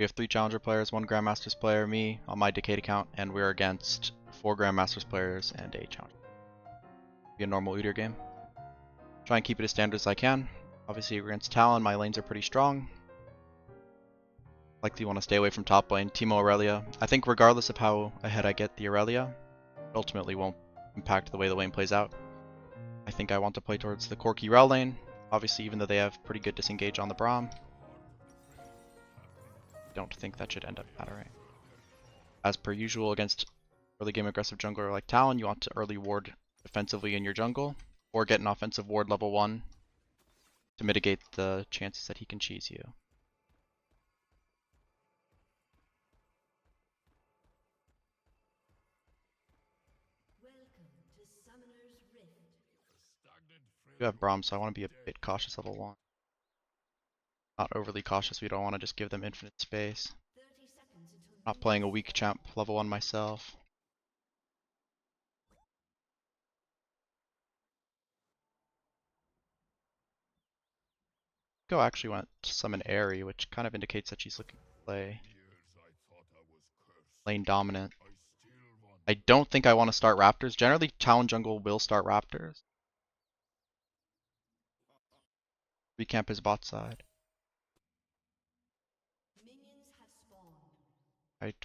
We have 3 Challenger players, 1 Grandmasters player, me, on my Decade account, and we're against 4 Grandmasters players and a Challenger. Be a normal Udyr game. Try and keep it as standard as I can. Obviously against Talon, my lanes are pretty strong. Likely want to stay away from top lane. Teemo Aurelia. I think regardless of how ahead I get the Aurelia, it ultimately won't impact the way the lane plays out. I think I want to play towards the Corki Rel lane. Obviously, even though they have pretty good disengage on the Braum, I don't think that should end up mattering. As per usual against early game aggressive jungler like Talon, you want to early ward defensively in your jungle, or get an offensive ward level 1 to mitigate the chances that he can cheese you. You have Braum, so I want to be a bit cautious level 1. Not overly cautious, we don't want to just give them infinite space. Not playing a weak champ level 1 myself. Go actually went to summon Airy, which kind of indicates that she's looking to play lane dominant. I don't think I want to start Raptors. Generally, Talon jungle will start Raptors. Recamp his bot side. I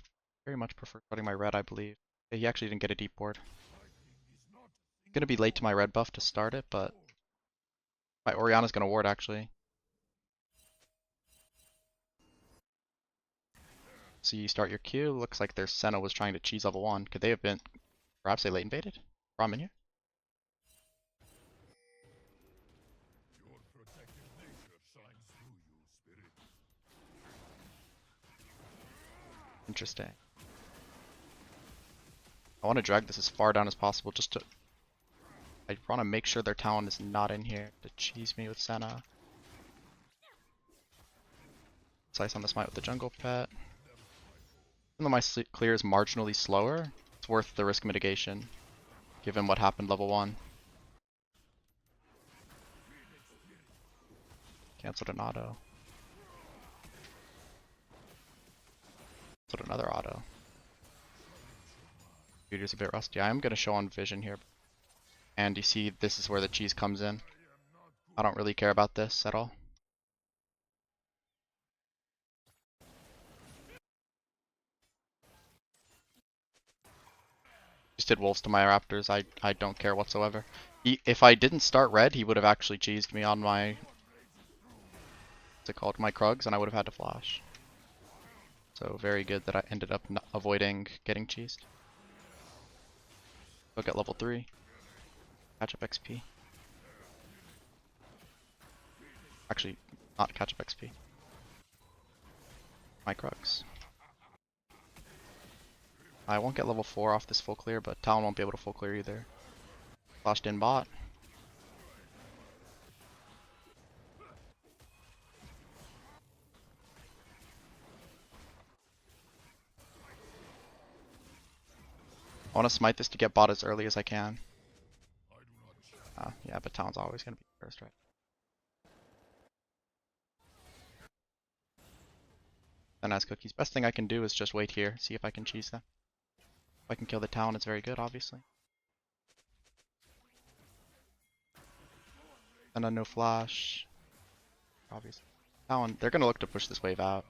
very much prefer starting my red, I believe. He actually didn't get a deep ward. Gonna be late to my red buff to start it, but my Orianna's gonna ward actually. So you start your Q. Looks like their Senna was trying to cheese level 1. Could they have been perhaps they late invaded? Braum in here? Interesting. I want to drag this as far down as possible just to... I want to make sure their Talon is not in here to cheese me with Senna. Slice on the smite with the jungle pet. Even though my clear is marginally slower, it's worth the risk mitigation, given what happened level 1. Cancelled an auto. Cancelled another auto. Udyr's a bit rusty. I am going to show on vision here. And you see this is where the cheese comes in. I don't really care about this at all. Just did wolves to my raptors. I don't care whatsoever. If I didn't start red, he would have actually cheesed me on my... What's it called? My Krugs, and I would have had to flash. So very good that I ended up avoiding getting cheesed. Look at level 3. Catch up XP. Actually, not catch up XP. My Krugs. I won't get level 4 off this full clear, but Talon won't be able to full clear either. Flashed in bot. I want to smite this to get bot as early as I can. Yeah, but Talon's always going to be first, right? And as cookies, best thing I can do is just wait here, see if I can cheese them. If I can kill the Talon, it's very good, obviously. And a no flash. Obviously. Talon, they're going to look to push this wave out.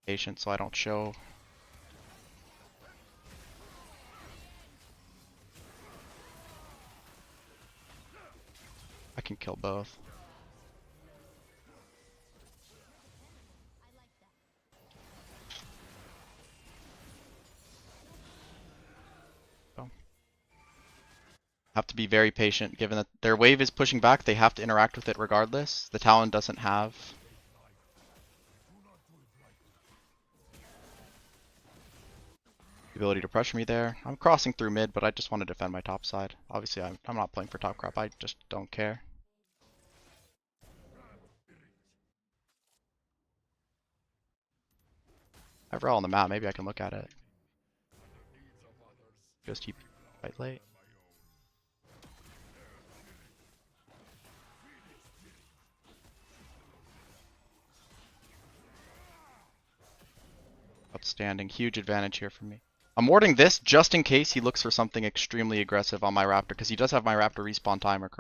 Patient so I don't show. I can kill both. So. Have to be very patient given that their wave is pushing back. They have to interact with it regardless. The Talon doesn't have the ability to pressure me there. I'm crossing through mid, but I just want to defend my top side. Obviously, I'm not playing for top crop. I just don't care. I have Rel on the map. Maybe I can look at it. Just TP quite late. Outstanding. Huge advantage here for me. I'm warding this just in case he looks for something extremely aggressive on my Raptor, because he does have my Raptor respawn timer.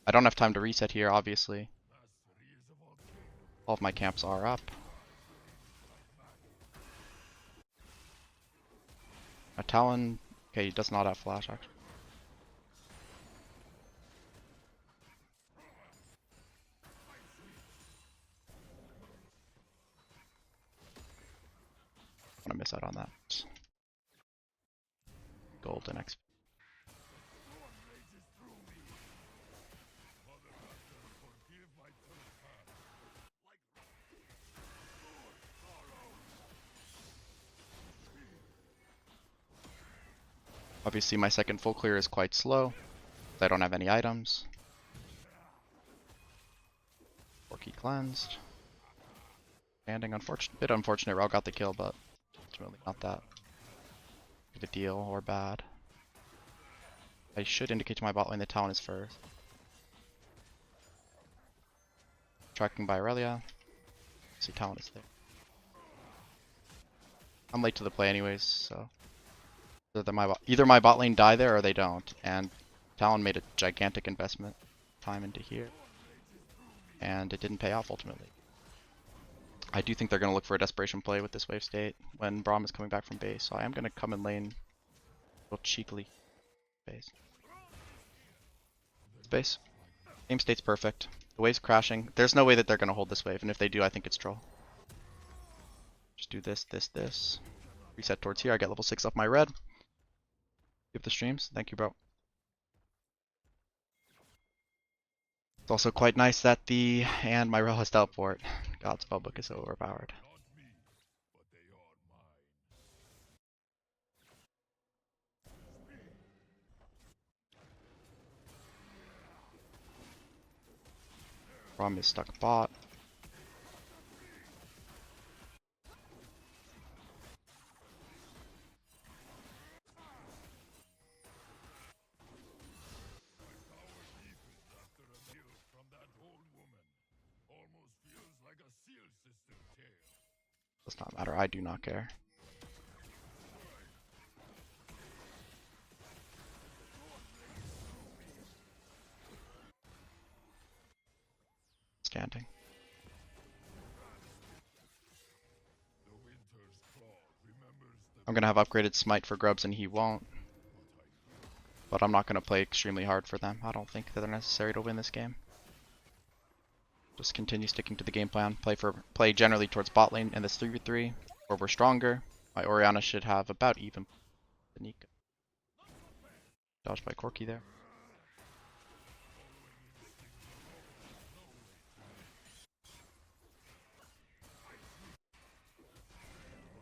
I don't have time to reset here, obviously. All of my camps are up. A Talon... Okay, he does not have flash, actually. I'm gonna miss out on that. Golden XP. Obviously my second full clear is quite slow. I don't have any items. Porky cleansed. Standing, bit unfortunate, Rao got the kill, but ultimately not that big a deal or bad. I should indicate to my bot lane the Talon is first. Tracking by Aurelia. See, Talon is there. I'm late to the play anyways, so either my bot lane die there or they don't. And Talon made a gigantic investment time into here, and it didn't pay off ultimately. I do think they're going to look for a desperation play with this wave state when Braum is coming back from base, so I am going to come in lane a little cheekily. Base. Base. Game state's perfect. The wave's crashing. There's no way that they're going to hold this wave, and if they do, I think it's troll. Just do this, this, this. Reset towards here. I get level 6 off my red. Give the streams. Thank you, bro. It's also quite nice that and my Rel has teleport. God's spellbook is so overpowered. Braum is stuck bot. Does not matter. I do not care. Standing. I'm gonna have upgraded smite for grubs and he won't. But I'm not gonna play extremely hard for them. I don't think that they're necessary to win this game. Just continue sticking to the game plan. Play generally towards bot lane in this 3v3, where we're stronger. My Orianna should have about even. Nico. Dodged by Corki there.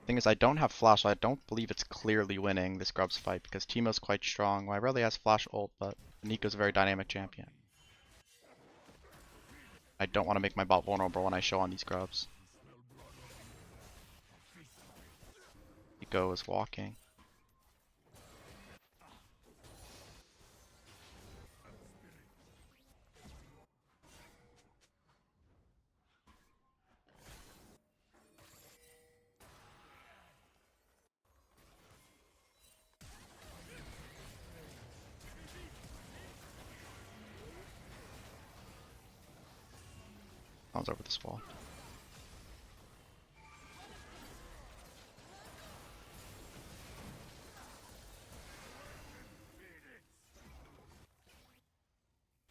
Thing is, I don't have flash, so I don't believe it's clearly winning this grubs fight because Teemo's quite strong. Well, I rarely has flash ult, but Nico's a very dynamic champion. I don't want to make my bot vulnerable when I show on these grubs. Nico is walking. Sounds over this wall.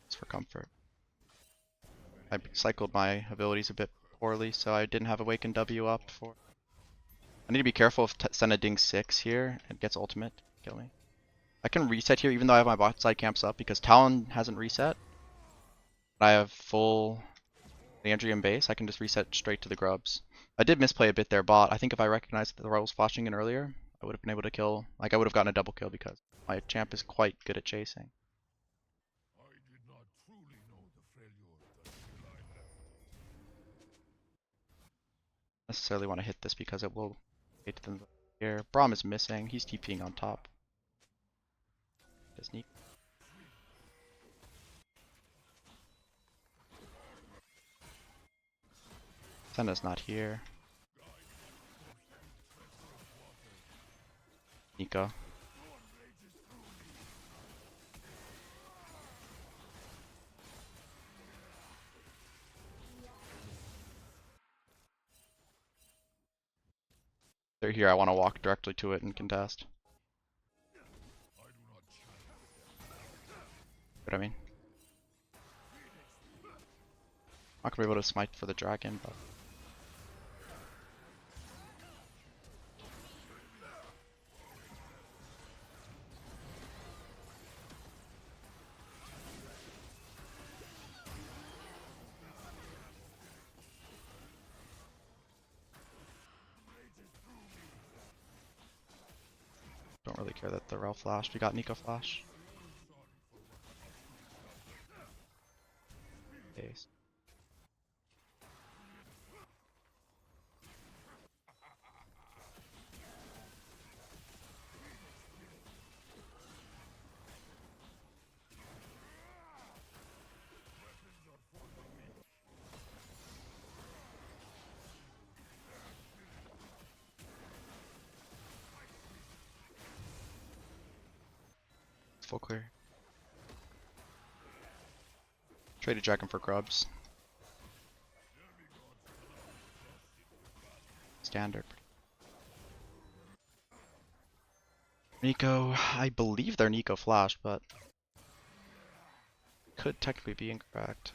It's for comfort. I cycled my abilities a bit poorly, so I didn't have Awaken W up for. I need to be careful if Senna dings 6 here and gets ultimate. Kill me. I can reset here even though I have my bot side camps up because Talon hasn't reset. But I have full Leandrian base. I can just reset straight to the grubs. I did misplay a bit there bot. I think if I recognized that the Royal was flashing in earlier, I would have been able to kill. Like I would have gotten a double kill because my champ is quite good at chasing. Necessarily want to hit this because it will hit them here. Braum is missing. He's TPing on top. Does sneak. Senna's not here. Nico. They're here, I want to walk directly to it and contest. What I mean? Not gonna be able to smite for the dragon, but don't really care that the Rel flashed. We got Nico flash. Ace. Full clear. Traded dragon for grubs. Standard. Nico, I believe they're Nico flash, but could technically be incorrect.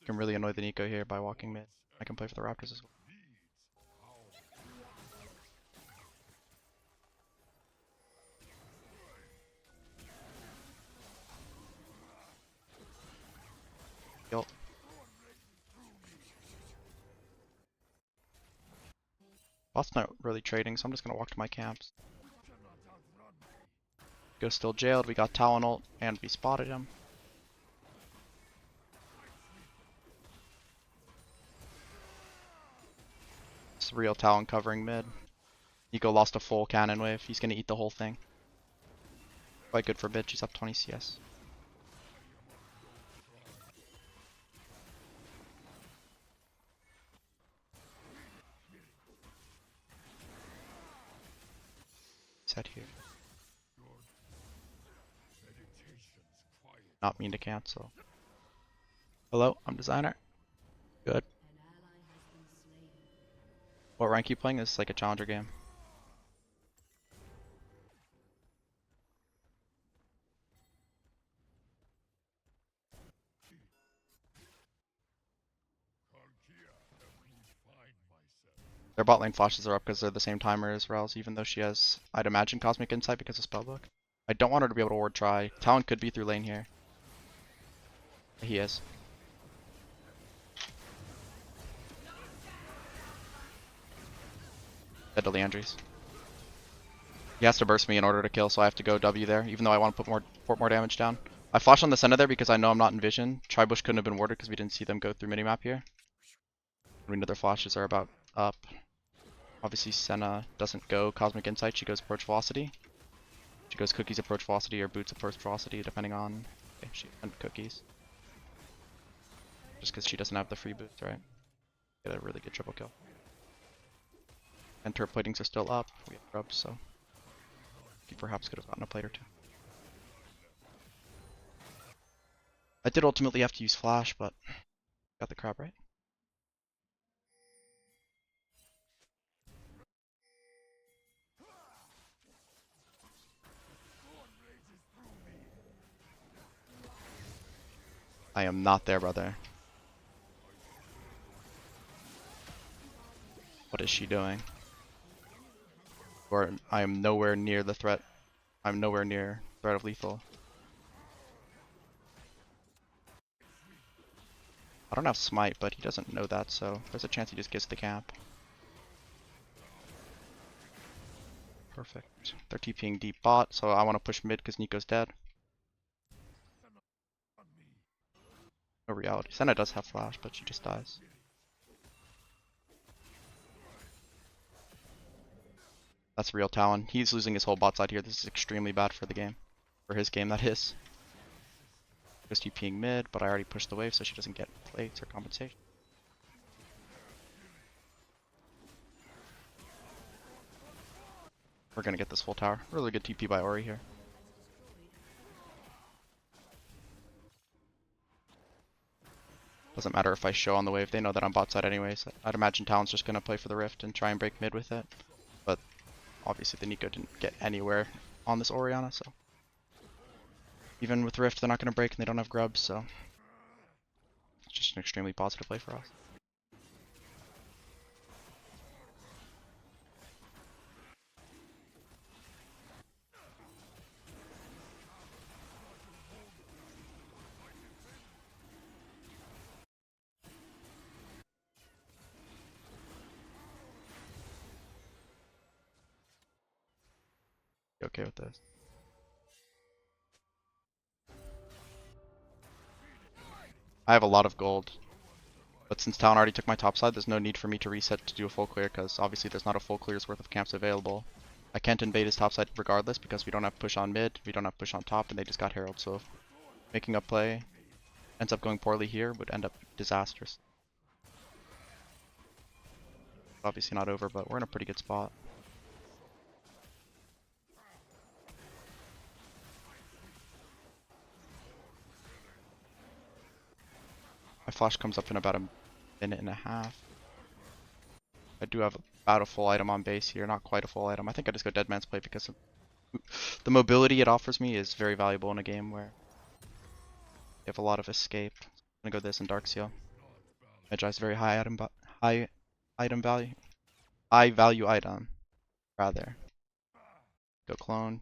Can really annoy the Nico here by walking mid. I can play for the Raptors as well. Yup. Bot's not really trading, so I'm just gonna walk to my camps. Go still jailed, we got Talon ult, and we spotted him. It's real Talon covering mid. Nico lost a full cannon wave, he's gonna eat the whole thing. Quite good for mid, she's up 20 CS. Set here. Not mean to cancel. Hello, I'm designer. Good. What rank are you playing? This is like a challenger game. Their bot lane flashes are up because they're the same timer as Rel's, even though she has, I'd imagine, Cosmic Insight because of Spellbook. I don't want her to be able to ward try. Talon could be through lane here. He is. Dead to Leandries. He has to burst me in order to kill, so I have to go W there, even though I want to put more damage down. I flashed on the center there because I know I'm not in vision. Tribush couldn't have been warded because we didn't see them go through minimap here. We know their flashes are about up. Obviously Senna doesn't go Cosmic Insight, she goes Approach Velocity. She goes Cookies Approach Velocity or Boots Approach Velocity, depending on... Okay, she went Cookies. Just because she doesn't have the free boots, right? Get a really good triple kill. And turret platings are still up. We have grubs, so he perhaps could have gotten a plate or two. I did ultimately have to use flash, but got the crab right. I am not there, brother. What is she doing? Or I am nowhere near the threat. I'm nowhere near threat of lethal. I don't have smite, but he doesn't know that, so there's a chance he just gets the camp. Perfect. They're TPing deep bot, so I want to push mid because Nico's dead. No reality. Senna does have flash, but she just dies. That's real Talon. He's losing his whole bot side here. This is extremely bad for the game. For his game, that is. Just TPing mid, but I already pushed the wave so she doesn't get plates or compensation. We're gonna get this full tower. Really good TP by Ori here. Doesn't matter if I show on the wave, they know that I'm bot side anyway, so I'd imagine Talon's just gonna play for the Rift and try and break mid with it. But obviously the Nico didn't get anywhere on this Orianna, so even with Rift they're not gonna break and they don't have grubs, so it's just an extremely positive play for us. Be okay with this. I have a lot of gold, but since Talon already took my top side, there's no need for me to reset to do a full clear, because obviously there's not a full clear's worth of camps available. I can't invade his top side regardless, because we don't have push on mid, we don't have push on top, and they just got Herald, so making a play ends up going poorly here would end up disastrous. Obviously not over, but we're in a pretty good spot. My flash comes up in about a minute and a half. I do have about a full item on base here, not quite a full item. I think I just go Dead Man's Play because of the mobility it offers me is very valuable in a game where you have a lot of escape. I'm gonna go this and Dark Seal. Magi's very high item value. High value item, rather. Go clone.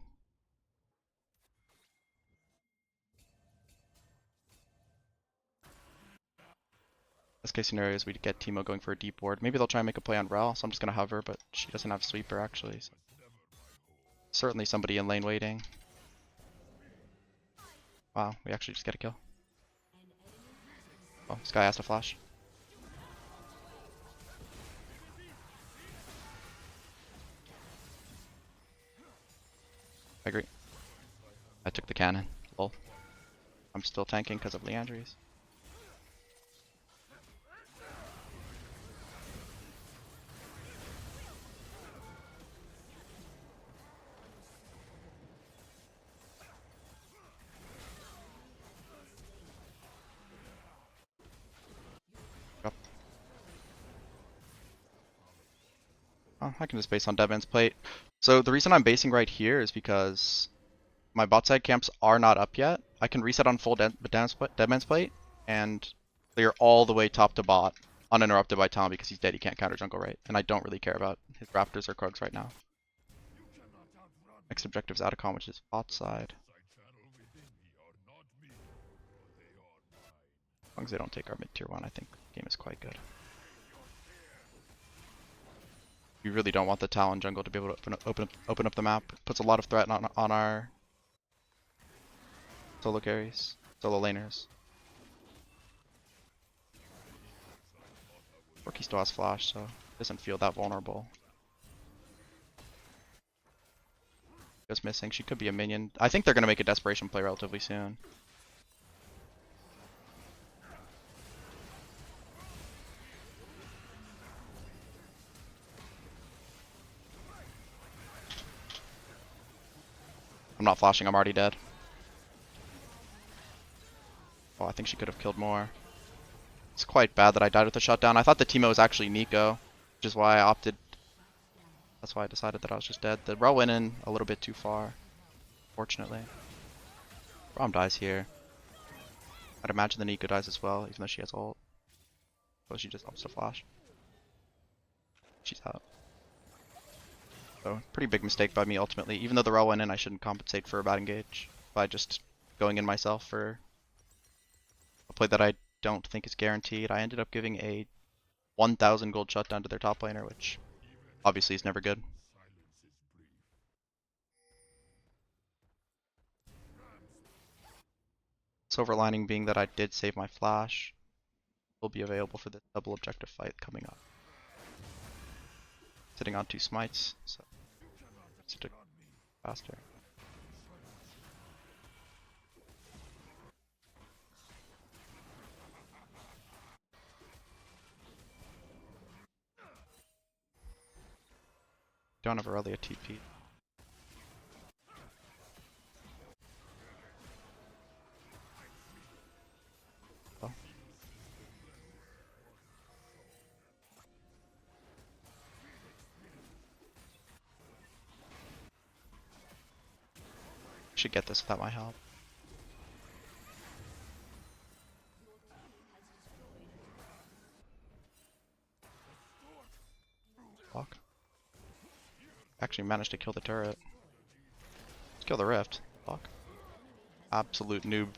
Best case scenario is we get Teemo going for a deep ward. Maybe they'll try and make a play on Rel, so I'm just gonna hover, but she doesn't have sweeper actually. So. Certainly somebody in lane waiting. Wow, we actually just get a kill. Oh, this guy has to flash. I agree. I took the cannon. Lol. I'm still tanking because of Leandries. Yep. Oh, I can just base on Deadman's Plate. So the reason I'm basing right here is because my bot side camps are not up yet. I can reset on full Deadman's Plate and clear all the way top to bot uninterrupted by Tom because he's dead. He can't counter jungle right, and I don't really care about his Raptors or Krugs right now. Next objective is Atacon, which is bot side. As long as they don't take our mid tier 1, I think the game is quite good. We really don't want the Talon jungle to be able to open up the map. It puts a lot of threat on our solo carries, solo laners. Rookie still has flash, so doesn't feel that vulnerable. Just missing. She could be a minion. I think they're gonna make a desperation play relatively soon. I'm not flashing, I'm already dead. Oh, I think she could have killed more. It's quite bad that I died with the shutdown. I thought the Teemo was actually Nico, which is why I opted. That's why I decided that I was just dead. The Rel went in a little bit too far, fortunately. Rom dies here. I'd imagine the Nico dies as well, even though she has ult. So she just opts to flash. She's out. So, pretty big mistake by me ultimately. Even though the Rel went in, I shouldn't compensate for a bad engage by just going in myself for a play that I don't think is guaranteed. I ended up giving a 1,000 gold shutdown to their top laner, which obviously is never good. Silver lining being that I did save my flash. Will be available for the double objective fight coming up. Sitting on 2 smites, so it's faster. Don't have Aurelia TP. Oh. Should get this without my help. Fuck. Actually managed to kill the turret. Let's kill the rift. Fuck. Absolute noob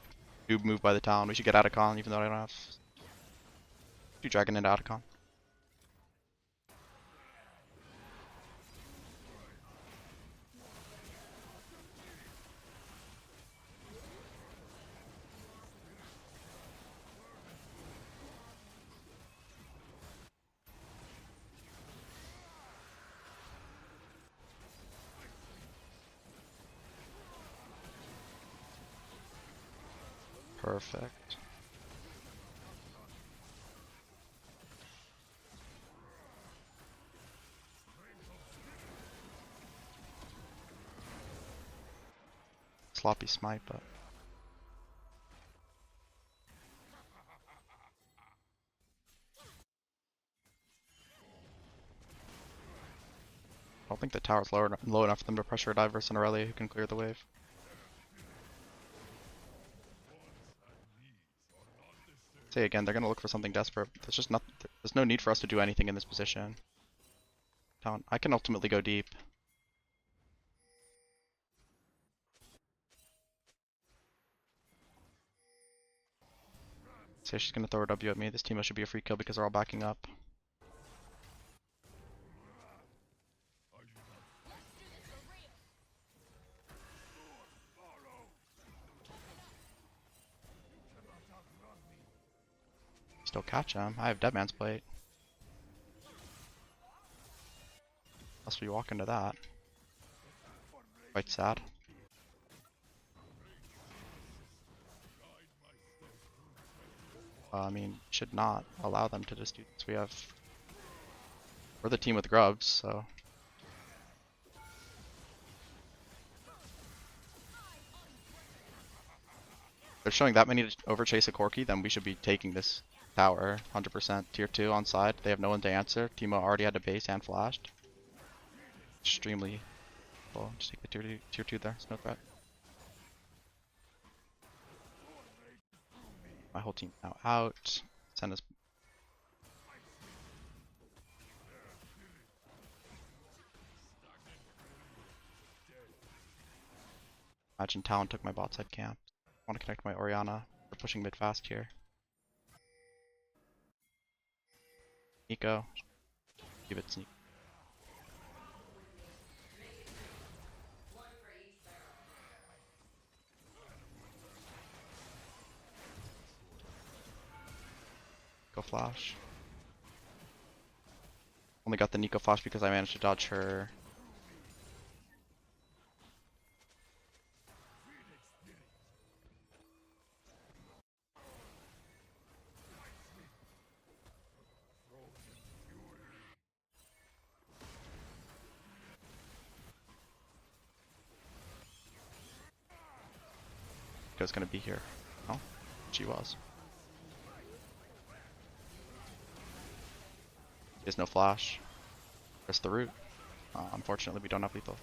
move by the town. We should get Atacon, even though I don't have. Do Dragon into Atacon. Perfect. Sloppy smite, but I don't think the tower's low enough for them to pressure a dive versus an Aurelia who can clear the wave. Say again, they're gonna look for something desperate. There's no need for us to do anything in this position. I can ultimately go deep. Say she's gonna throw a W at me. This team should be a free kill because they're all backing up. Still catch him. I have Deadman's Plate. Unless we walk into that. Quite sad. I mean, should not allow them to just do this. We're the team with grubs, so. If they're showing that many to overchase a Corki, then we should be taking this tower 100% tier 2 on side. They have no one to answer. Teemo already had a base and flashed. Extremely cool. Just take the tier 2 there. It's no threat. My whole team now out. Send us. Imagine Talon took my bot side camp. I want to connect my Orianna. We're pushing mid fast here. Nico. Give it sneak. Go flash. Only got the Nico flash because I managed to dodge her. Nico's gonna be here. Oh, she was. There's no flash. Just the root. Unfortunately, we don't have lethal.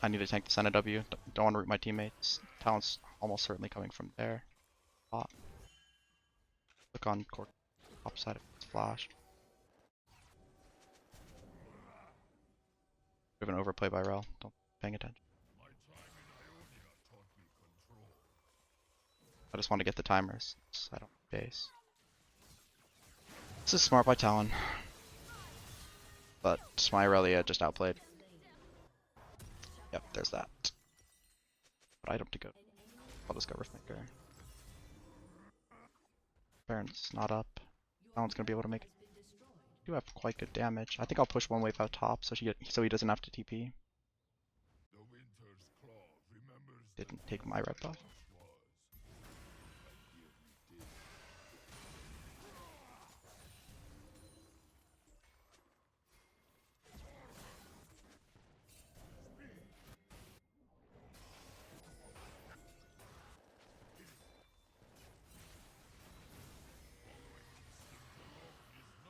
I need to tank the Senna W. Don't want to root my teammates. Talon's almost certainly coming from there. Bot. Look on court. Opposite of its flash. We have an overplay by Rel. Don't paying attention. I just want to get the timers. So I don't base. This is smart by Talon. But my Aurelia just outplayed. Yep, there's that. What item to go? I'll just go Riftmaker. Baron's not up. Talon's gonna be able to make it. Do have quite good damage. I think I'll push one wave out top so he doesn't have to TP. Didn't take my red buff.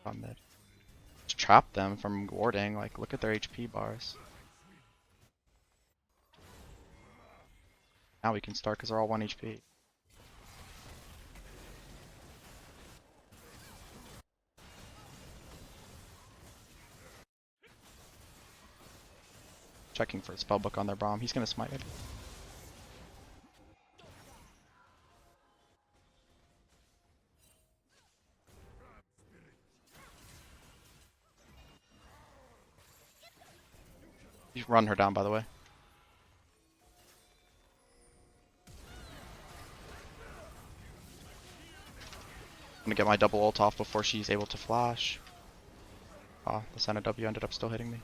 on mid. Just trap them from warding. Like, look at their HP bars. Now we can start because they're all 1 HP. Checking for a spellbook on their bomb. He's gonna smite it. You run her down, by the way. I'm gonna get my double ult off before she's able to flash. Oh, the Senna W ended up still hitting me.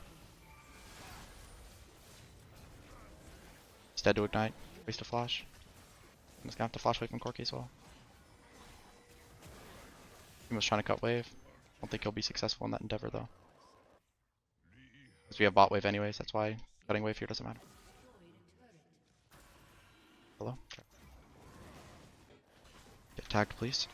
He's dead to ignite. Waste a flash. I'm just gonna have to flash away from Corki as well. He was trying to cut wave. I don't think he'll be successful in that endeavor though. Because we have bot wave anyways, that's why cutting wave here doesn't matter. Hello? Okay. Get tagged, please.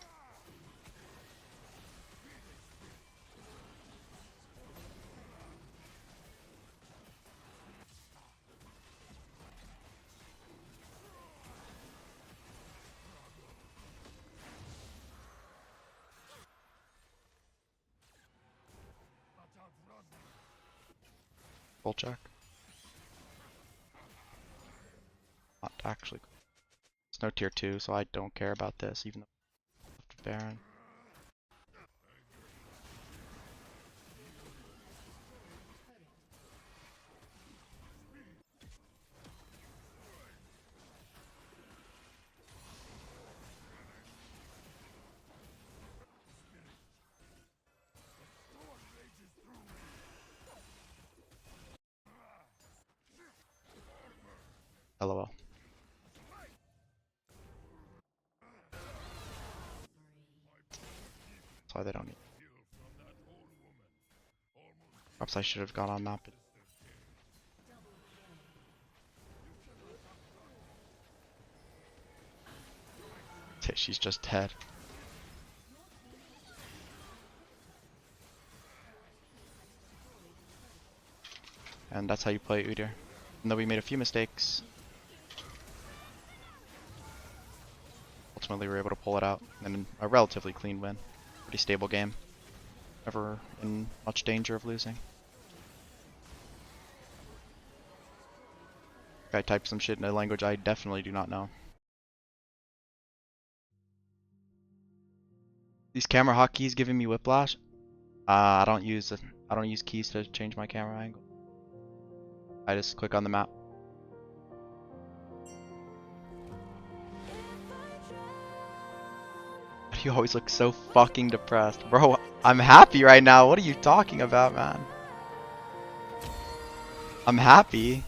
Full check. Not actually. It's no tier 2, so I don't care about this, even though it's Baron. LOL. That's why they don't need. Perhaps I should have gone on map. She's just dead. And that's how you play Udyr. Even though we made a few mistakes, ultimately we were able to pull it out and a relatively clean win. Pretty stable game. Never in much danger of losing. Guy typed some shit in a language I definitely do not know. These camera hotkeys giving me whiplash. I don't use keys to change my camera angle. I just click on the map. You always look so fucking depressed. Bro, I'm happy right now. What are you talking about, man? I'm happy.